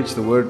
preach the word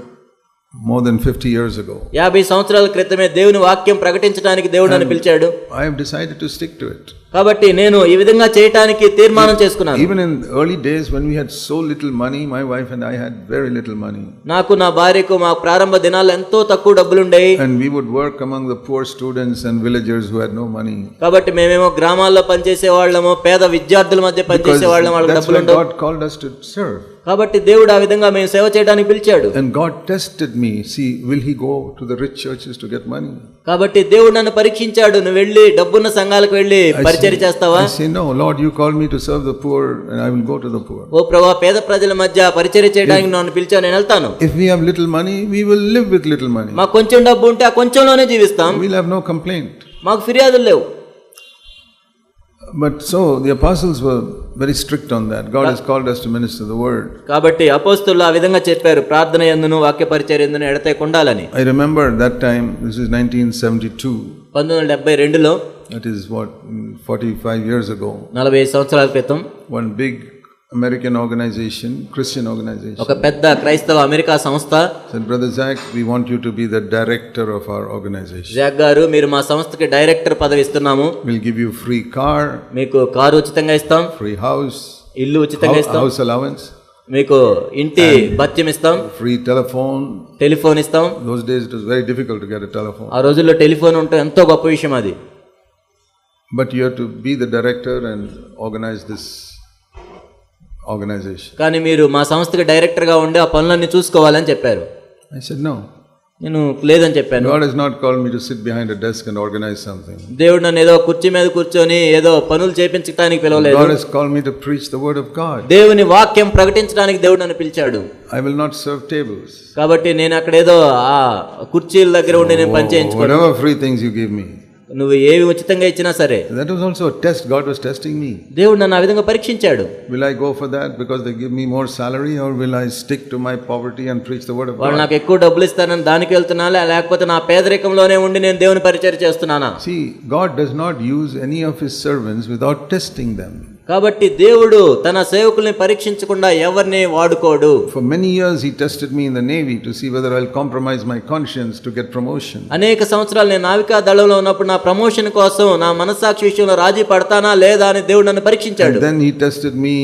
more than 50 years ago. 50 సంవత్సరాల క్రితమే దేవుని వాక్యం ప్రకటించడానికి దేవుడు నన్ను పిలిచాడు. I have decided to stick to it. కాబట్టి నేను ఈ విధంగా చేయడానికి తీర్మానం చేసుకున్నాను. Even in early days when we had so little money, my wife and I had very little money. నాకు నా భార్యకు మా ప్రారంభ దినాల్లో ఎంతో తక్కువ డబ్బులు ఉండేవి. And we would work among the poor students and villagers who had no money. కాబట్టి మేమేమో గ్రామాల్లో పనిచేసే వాళ్ళము, పేద విద్యార్థుల మధ్య పనిచేసే వాళ్ళము, వాళ్ళకి డబ్బులు ఉండవు. God called us to serve. కాబట్టి దేవుడు ఆ విధంగా మేము సేవ చేయడానికి పిలిచాడు. And God tested me. See, will he go to the rich churches to get money? కాబట్టి దేవుడు నన్ను పరీక్షించాడు. నువ్వు వెళ్ళి డబ్బున్న సంఘాలకు వెళ్ళి పరిచర్య చేస్తావా? I say no, Lord, you called me to serve the poor and I will go to the poor. ఓ ప్రభువా, పేద ప్రజల మధ్య పరిచర్య చేయడానికి నన్ను పిలిచావు, నేను వెళ్తాను. If we have little money, we will live with little money. మాకు కొంచెం డబ్బు ఉంటే ఆ కొంచెంలోనే జీవిస్తాం. We'll have no complaint. మాకు ఫిర్యాదులు లేవు. But so the apostles were very strict on that. God has called us to minister the word. కాబట్టి అపోస్తలులు ఆ విధంగా చెప్పారు, ప్రార్థన యందును వాక్య పరిచర్య యందును ఎడతెగక ఉండాలని. I remember that time, this is 1972. 1972లో, that is what, 45 years ago. 45 సంవత్సరాల క్రితం one big American organization, Christian organization, ఒక పెద్ద క్రైస్తవ అమెరికా సంస్థ said, Brother Zach, we want you to be the director of our organization. Jack గారు, మీరు మా సంస్థకి డైరెక్టర్ పదవి ఇస్తున్నాము. We'll give you free car, మీకు కారు ఉచితంగా ఇస్తాం, free house, ఇల్లు ఉచితంగా ఇస్తాం, house allowance, మీకు ఇంటి భత్యం ఇస్తాం, free telephone. టెలిఫోన్ ఇస్తాం. Those days it was very difficult to get a telephone. ఆ రోజుల్లో టెలిఫోన్ ఉంటే ఎంతో గొప్ప విషయం అది. But you have to be the director and organize this organization. కానీ మీరు మా సంస్థకి డైరెక్టర్ గా ఉండి ఆ పనులన్నీ చూసుకోవాలని చెప్పారు. I said no. నేను లేదని చెప్పాను. God has not called me to sit behind a desk and organize something. దేవుడు నన్ను ఏదో కుర్చీ మీద కూర్చొని ఏదో పనులు చేయించడానికి పిలవలేదు. God has called me to preach the word of God. దేవుని వాక్యం ప్రకటించడానికి దేవుడు నన్ను పిలిచాడు. I will not serve tables. కాబట్టి నేను అక్కడ ఏదో ఆ కుర్చీల దగ్గర ఉండి నేను పని చేయించుకోను. Whatever free things you give me. నువ్వు ఏవి ఉచితంగా ఇచ్చినా సరే. That was also a test. God was testing me. దేవుడు నన్ను ఆ విధంగా పరీక్షించాడు. Will I go for that because they give me more salary, or will I stick to my poverty and preach the word of God? వాళ్ళు నాకు ఎక్కువ డబ్బులు ఇస్తారని దానికి వెళ్తున్నానా, లేకపోతే నా పేదరికంలోనే ఉండి నేను దేవుని పరిచర్య చేస్తున్నానా? See, God does not use any of his servants without testing them. కాబట్టి దేవుడు తన సేవకుల్ని పరీక్షించకుండా ఎవరిని వాడుకోడు. For many years he tested me in the Navy to see whether I'll compromise my conscience to get promotion. అనేక సంవత్సరాలు నేను నావికా దళంలో ఉన్నప్పుడు నా ప్రమోషన్ కోసం నా మనస్సాక్షి విషయంలో రాజీ పడతానా లేదా అని దేవుడు నన్ను పరీక్షించాడు. And then he tested me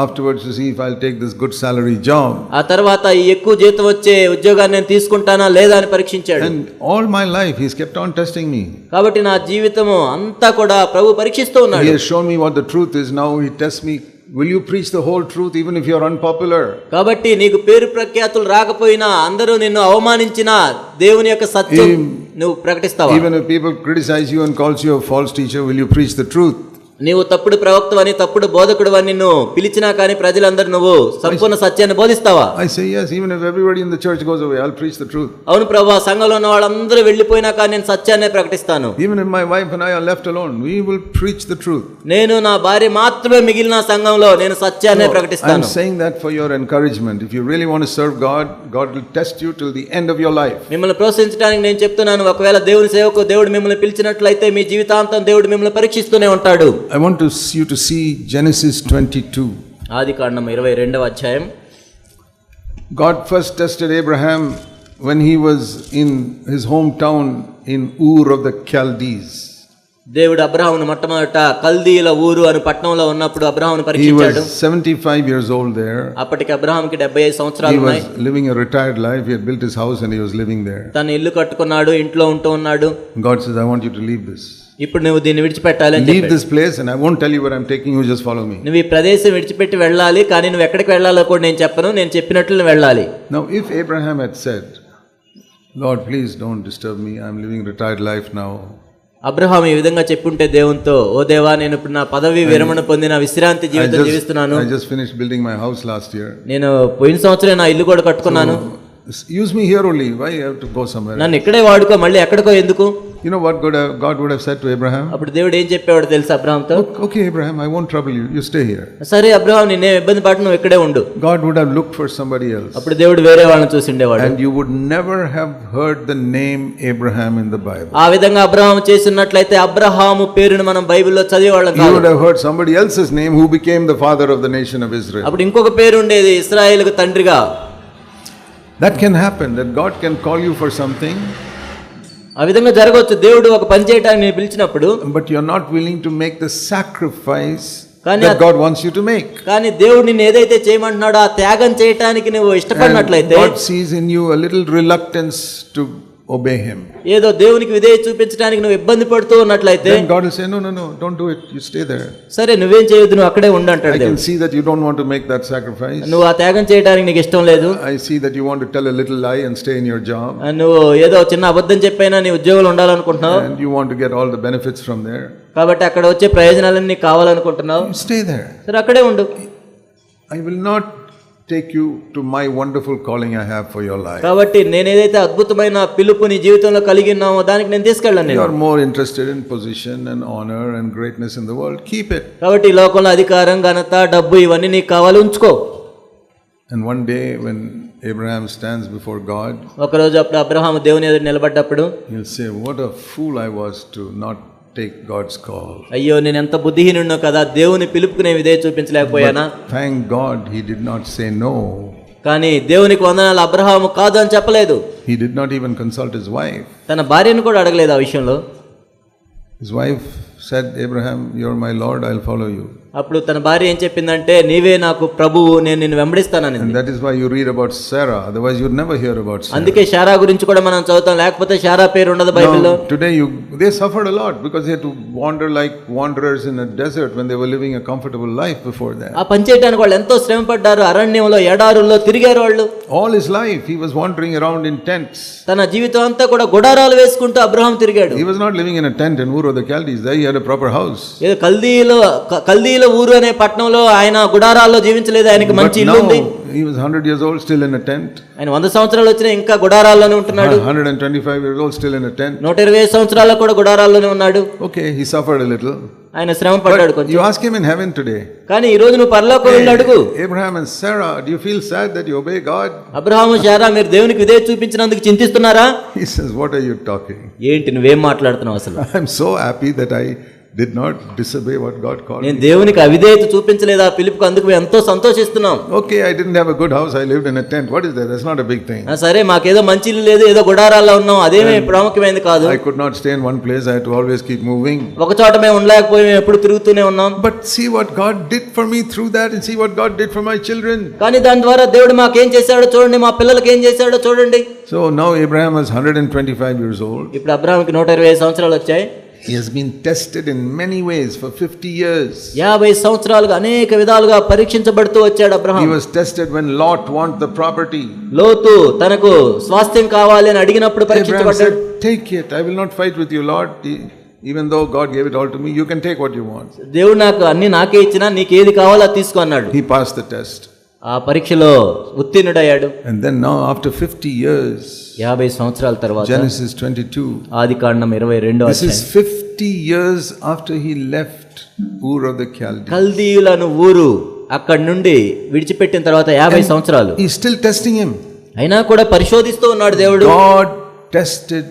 afterwards to see if I'll take this good salary job. ఆ తర్వాత ఈ ఎక్కువ జీతం వచ్చే ఉద్యోగాన్ని నేను తీసుకుంటానా లేదా అని పరీక్షించాడు. And all my life he's kept on testing me. కాబట్టి నా జీవితము అంతా కూడా ప్రభు పరీక్షిస్తూ ఉన్నాడు. He has shown me what the truth is. Now he tests me. Will you preach the whole truth even if you are unpopular? కాబట్టి నీకు పేరు ప్రఖ్యాతులు రాకపోయినా, అందరూ నిన్ను అవమానించినా దేవుని యొక్క సత్యం నువ్వు ప్రకటిస్తావా? Even if people criticize you and calls you a false teacher, will you preach the truth? నీవు తప్పుడు ప్రవక్తవని, తప్పుడు బోధకుడు అని నిన్ను పిలిచినా కానీ ప్రజలందరూ నువ్వు సంపూర్ణ సత్యాన్ని బోధిస్తావా? I say yes, even if everybody in the church goes away, I'll preach the truth. అవును ప్రభువా, సంఘంలో ఉన్న వాళ్ళందరూ వెళ్ళిపోయినా కానీ నేను సత్యాన్నే ప్రకటిస్తాను. Even if my wife and I are left alone, we will preach the truth. నేను నా భార్య మాత్రమే మిగిలిన సంఘంలో నేను సత్యాన్నే ప్రకటిస్తాను. I'm saying that for your encouragement. If you really want to serve God, God will test you till the end of your life. మిమ్మల్ని ప్రోత్సహించడానికి నేను చెప్తున్నాను, ఒకవేళ దేవుని సేవకు దేవుడు మిమ్మల్ని పిలిచినట్లయితే మీ జీవితాంతం దేవుడు మిమ్మల్ని పరీక్షిస్తూనే ఉంటాడు. I want you to see Genesis 22. ఆదికాండం 22వ అధ్యాయం. God first tested Abraham when he was in his hometown in Ur of the Chaldees. దేవుడు అబ్రహామును మొట్టమొదట కల్దీయుల ఊరు అనే పట్టణంలో ఉన్నప్పుడు అబ్రహామును పరీక్షించాడు. He was 75 years old there. అప్పటికి అబ్రహాముకి 75 సంవత్సరాలు ఉన్నాయి. He was living a retired life. He had built his house and he was living there. తను ఇల్లు కట్టుకున్నాడు, ఇంట్లో ఉంటూ ఉన్నాడు. God says, I want you to leave this. ఇప్పుడు నువ్వు దీన్ని విడిచిపెట్టాలి అని చెప్పాడు. Leave this place and I won't tell you where I'm taking you, just follow me. నువ్వు ఈ ప్రదేశం విడిచిపెట్టి వెళ్ళాలి, కానీ నువ్వు ఎక్కడికి వెళ్ళాలో కూడా నేను చెప్పను, నేను చెప్పినట్లు వెళ్ళాలి. Now if Abraham had said, Lord, please don't disturb me, I'm living a retired life now. Abraham ఈ విధంగా చెప్పుంటే దేవునితో, ఓ దేవా, నేను ఇప్పుడు నా పదవి విరమణ పొందిన విశ్రాంతి జీవితం జీవిస్తున్నాను. I just finished building my house last year. నేను పోయిన సంవత్సరం నా ఇల్లు కూడా కట్టుకున్నాను. Use me here only. Why I have to go somewhere? నన్ను ఇక్కడే వాడుకో, మళ్ళీ ఎక్కడికో ఎందుకు? You know what God would have said to Abraham? అప్పుడు దేవుడు ఏం చెప్పేవాడు తెలుసా అబ్రహాంతో? Okay Abraham, I won't trouble you. You stay here. సరే అబ్రహాం, నిన్నే ఇబ్బంది పడను, నువ్వు ఇక్కడే ఉండు. God would have looked for somebody else. అప్పుడు దేవుడు వేరే వాళ్ళని చూసిండేవాడు. And you would never have heard the name Abraham in the Bible. ఆ విధంగా అబ్రహాం చేసినట్లయితే అబ్రహాము పేరును మనం బైబిల్లో చదివేవాళ్ళం కాదు. You would have heard somebody else's name who became the father of the nation of Israel. అప్పుడు ఇంకొక పేరు ఉండేది, ఇశ్రాయేలుకు తండ్రిగా. That can happen, that God can call you for something, ఆ విధంగా జరగవచ్చు. దేవుడు ఒక పని చేయడానికి నేను పిలిచినప్పుడు but you're not willing to make the sacrifice కానీ that God wants you to make. కానీ దేవుడు నిన్ను ఏదైతే చేయమంటున్నాడో ఆ త్యాగం చేయడానికి నువ్వు ఇష్టపడినట్లయితే God sees in you a little reluctance to obey Him. ఏదో దేవునికి విధేయత చూపించడానికి నువ్వు ఇబ్బంది పడుతూ ఉన్నట్లయితే Then God will say, no, don't do it. You stay there. సరే నువ్వేం చేయొద్దు, నువ్వు అక్కడే ఉండు అంటాడు I can దేవుడు. see that you don't want to make that sacrifice. నువ్వు ఆ త్యాగం చేయడానికి నీకు ఇష్టం లేదు. I see that you want to tell a little lie and stay in your job. నువ్వు ఏదో చిన్న అబద్ధం చెప్పైనా నీ ఉద్యోగంలో ఉండాలనుకుంటున్నావు. And you want to get all the benefits from there. కాబట్టి అక్కడ వచ్చే ప్రయోజనాలన్నీ నీకు కావాలనుకుంటున్నావు. You stay there. సరే అక్కడే ఉండు. I will not take you to my wonderful calling I have for your life. కాబట్టి నేను ఏదైతే అద్భుతమైన పిలుపు నీ జీవితంలో కలిగి ఉన్నామో దానికి నేను తీసుకెళ్ళను. You are more interested in position and honor and greatness in the world. Keep it. కాబట్టి ఈ లోకంలో అధికారం, ఘనత, డబ్బు ఇవన్నీ నీకు కావాలి, ఉంచుకో. And one day when Abraham stands before God, ఒకరోజు అప్పుడు అబ్రహాము దేవుని ఎదుట నిలబడ్డప్పుడు he'll say, what a fool I was to not take God's call. అయ్యో నేను ఎంత బుద్ధిహీనుడినో కదా, దేవుని పిలుపుకు నేను విధేయత చూపించలేకపోయానా. Thank God he did not say no. కానీ దేవునికి వందనాలు, అబ్రహాము కాదు అని చెప్పలేదు. He did not even consult his wife. తన భార్యను కూడా అడగలేదు ఆ విషయంలో. His wife said, Abraham, you're my Lord, I'll follow you. అప్పుడు తన భార్య ఏం చెప్పిందంటే, నీవే నాకు ప్రభువు, నేను నిన్ను వెంబడిస్తానని. And that is why you read about Sarah, otherwise you'd never hear about Sarah. అందుకే శారా గురించి కూడా మనం చదువుతాం, లేకపోతే శారా పేరు ఉండదు బైబిల్లో. Today they suffered a lot because they had to wander like wanderers in a desert when they were living a comfortable life before that. ఆ పని చేయడానికి వాళ్ళు ఎంతో శ్రమ పడ్డారు, అరణ్యంలో ఎడారుల్లో తిరిగారు వాళ్ళు. All his life he was wandering around in tents. తన జీవితం అంతా కూడా గుడారాలు వేసుకుంటూ అబ్రహాం తిరిగాడు. He was not living in a tent in Ur of the Chaldees. There he had a proper house. ఏదో కల్దీల ఊరు అనే పట్టణంలో ఆయన గుడారాల్లో జీవించలేదు, ఆయనకి మంచి ఇల్లు ఉంది. He was 100 years old, still in a tent. ఆయన 100 సంవత్సరాలు వచ్చినా ఇంకా గుడారాల్లోనే ఉంటున్నాడు. 125 years old, still in a tent. 120 సంవత్సరాల్లో కూడా గుడారాల్లోనే ఉన్నాడు. Okay, he suffered a little. ఆయన శ్రమ పడ్డాడు కొంచెం. You ask him in heaven today. కానీ ఈ రోజు నువ్వు పరలోకం వెళ్ళి అడుగు. Abraham and Sarah, do you feel sad that you obey God? Abraham, Sarah, మీరు దేవునికి విధేయత చూపించినందుకు చింతిస్తున్నారా? He says, what are you talking? ఏంటి నువ్వేం మాట్లాడుతున్నావు అసలు? I'm so happy that I did not disobey what God called నేను me. దేవునికి అవిధేయత చూపించలేదు, ఆ పిలుపుకు, అందుకు మేము ఎంతో సంతోషిస్తున్నాం. Okay, I didn't have a good house, I lived in a tent. What is that? That's not a big thing. సరే, మాకేదో మంచి ఇల్లు లేదు, ఏదో గుడారాల్లో ఉన్నాం, అదేమీ ప్రాముఖ్యమైనది కాదు. I could not stay in one place, I had to always keep moving. ఒక చోట మేము ఉండలేకపోయి మేము ఎప్పుడు తిరుగుతూనే ఉన్నాం. But see what God did for me through that, and see what God did for my children. కానీ దాని ద్వారా దేవుడు మాకేం చేశాడో చూడండి, మా పిల్లలకి ఏం చేశాడో చూడండి. So now Abraham was 125 years old. ఇప్పుడు అబ్రహాంకి 120 సంవత్సరాలు వచ్చాయి. He has been tested in many ways for 50 years. 50 సంవత్సరాలుగా అనేక విధాలుగా పరీక్షించబడుతూ వచ్చాడు Abraham. He was tested when Lot wanted the property. లోతు తనకు స్వాస్థ్యం కావాలి అని అడిగినప్పుడు Abraham పరీక్షించబడ్డాడు. said, take it, I will not fight with you, Lord. Even though God gave it all to me, you can take what you want. దేవుడు నాకు అన్ని నాకే ఇచ్చినా నీకు ఏది కావాలో అది తీసుకో అన్నాడు. He passed the test. ఆ పరీక్షలో ఉత్తీర్ణుడయ్యాడు. And then now after 50 years, 50 సంవత్సరాల తర్వాత Genesis 22. Adikandam 22వ This is 50 years after he left Ur of the Chaldees. కల్దీయులను ఊరు అక్కడి నుండి విడిచిపెట్టిన తర్వాత 50 సంవత్సరాలు. He's still testing him. అయినా కూడా పరిశోధిస్తూ ఉన్నాడు దేవుడు. God tested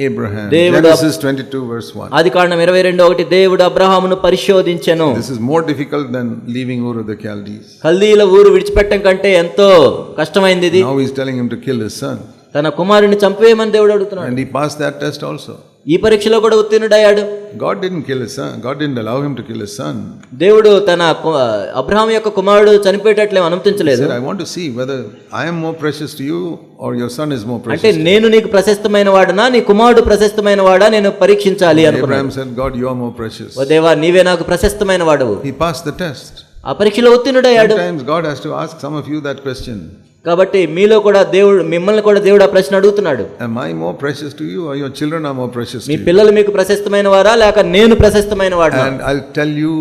Abraham. Genesis 22 verse 1. ఆదికాండం 22:1 దేవుడు అబ్రహామును పరిశోధించెను. This is more difficult than leaving Ur of the Chaldees. కల్దీయుల ఊరు విడిచిపెట్టడం కంటే ఎంతో కష్టమైంది ఇది. Now he's telling him to kill his son. తన కుమారుని చంపేయమని దేవుడు అడుగుతున్నాడు. And he passed that test also. ఈ పరీక్షలో కూడా ఉత్తీర్ణుడయ్యాడు. God didn't kill his son. God didn't allow him to kill his son. దేవుడు తన అబ్రహాం యొక్క కుమారుడు చనిపోయేటట్లు అనుమతించలేదు. He said, I want to see whether I am more precious to you or your son is more precious. అంటే నేను నీకు ప్రశస్తమైన వాడనా, నీ కుమారుడు ప్రశస్తమైన వాడా, నేను పరీక్షించాలి అనుకున్నాడు. Abraham said, God, you are more precious. ఓ దేవా, నీవే నాకు ప్రశస్తమైన వాడవు. He passed the test. ఆ పరీక్షలో ఉత్తీర్ణుడయ్యాడు. Sometimes God has to ask some of you that question. కాబట్టి మీలో కూడా దేవుడు, మిమ్మల్ని కూడా దేవుడు ఆ ప్రశ్న అడుగుతున్నాడు. Am I more precious to you or your children are more precious to me you? పిల్లలు మీకు ప్రశస్తమైన వారా లేక నేను ప్రశస్తమైన వాడినా? And I'll tell you,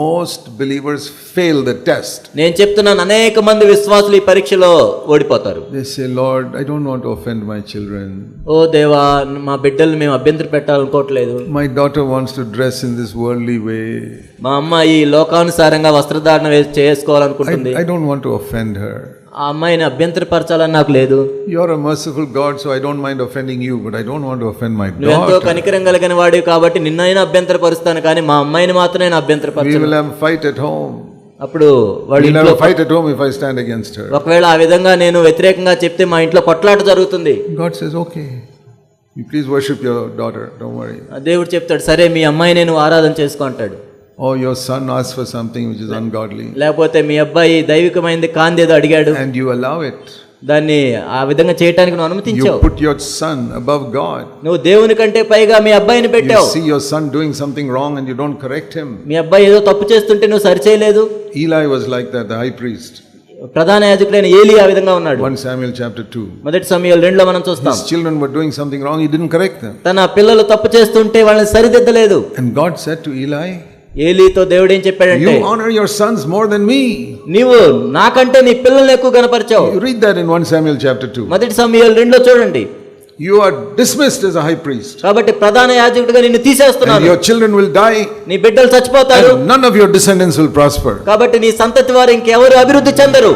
most believers fail the test. నేను చెప్తున్నాను, అనేక మంది విశ్వాసులు ఈ పరీక్షలో ఓడిపోతారు. They say, Lord, I don't want to offend my children. ఓ దేవా, మా బిడ్డల్ని మేము అభ్యంతర పెట్టాలనుకోవట్లేదు. My daughter wants to dress in this worldly way. మా అమ్మాయి లోకానుసారంగా వస్త్రధారణ చేసుకోవాలనుకుంటుంది. I don't want to offend her. ఆ అమ్మాయిని అభ్యంతరపరచాలని నాకు లేదు. You are a merciful God, so I don't mind offending you, but I don't want to offend my నువ్వు ఎంతో daughter. కనికరం కలిగిన వాడివి కాబట్టి నిన్నైనా అభ్యంతరపరుస్తాను, కానీ మా అమ్మాయిని మాత్రం నేను We అభ్యంతరపరచను. will have a fight at home. అప్పుడు వాడు We'll ఇంట్లో have a fight at home if I stand against her. ఒకవేళ ఆ విధంగా నేను వ్యతిరేకంగా చెప్తే మా ఇంట్లో కొట్లాట జరుగుతుంది. God says, okay, you please worship your daughter, don't worry. దేవుడు చెప్తాడు, సరే మీ అమ్మాయిని నువ్వు ఆరాధన చేసుకో అంటాడు. Or your son asks for something which is ungodly లేకపోతే మీ అబ్బాయి దైవికమైనది కాందేదో అడిగాడు, and you allow it. దాన్ని ఆ విధంగా చేయడానికి నువ్వు అనుమతించావు. You put your son above God. నువ్వు దేవుని కంటే పైగా మీ అబ్బాయిని You పెట్టావు. see your son doing something wrong and you don't correct him. మీ అబ్బాయి ఏదో తప్పు చేస్తుంటే నువ్వు సరిచేయలేదు. Eli was like that, the high priest. ప్రధాన యాజకులైన ఏలీ ఆ విధంగా ఉన్నాడు. 1 Samuel chapter 2. మొదటి సమూయేలు 2లో మనం చూస్తాం. His children were doing something wrong, he didn't correct them. తన పిల్లలు తప్పు చేస్తుంటే వాళ్ళని సరిదిద్దలేదు. And God said to Eli, ఏలీతో దేవుడు ఏం చెప్పాడంటే, you honor your sons more than me. నీవు నాకంటే నీ పిల్లల్ని ఎక్కువ కనపరిచావు. You read that in 1 Samuel chapter 2. మొదటి సమూయేలు 2లో చూడండి. You are dismissed as a high priest. కాబట్టి ప్రధాన యాజకుడిగా నిన్ను And తీసేస్తున్నారు. your children will die. నీ బిడ్డలు చచ్చిపోతారు. And none of your descendants will prosper. కాబట్టి నీ సంతతి వారు ఇంకెవరు అభివృద్ధి చెందరు.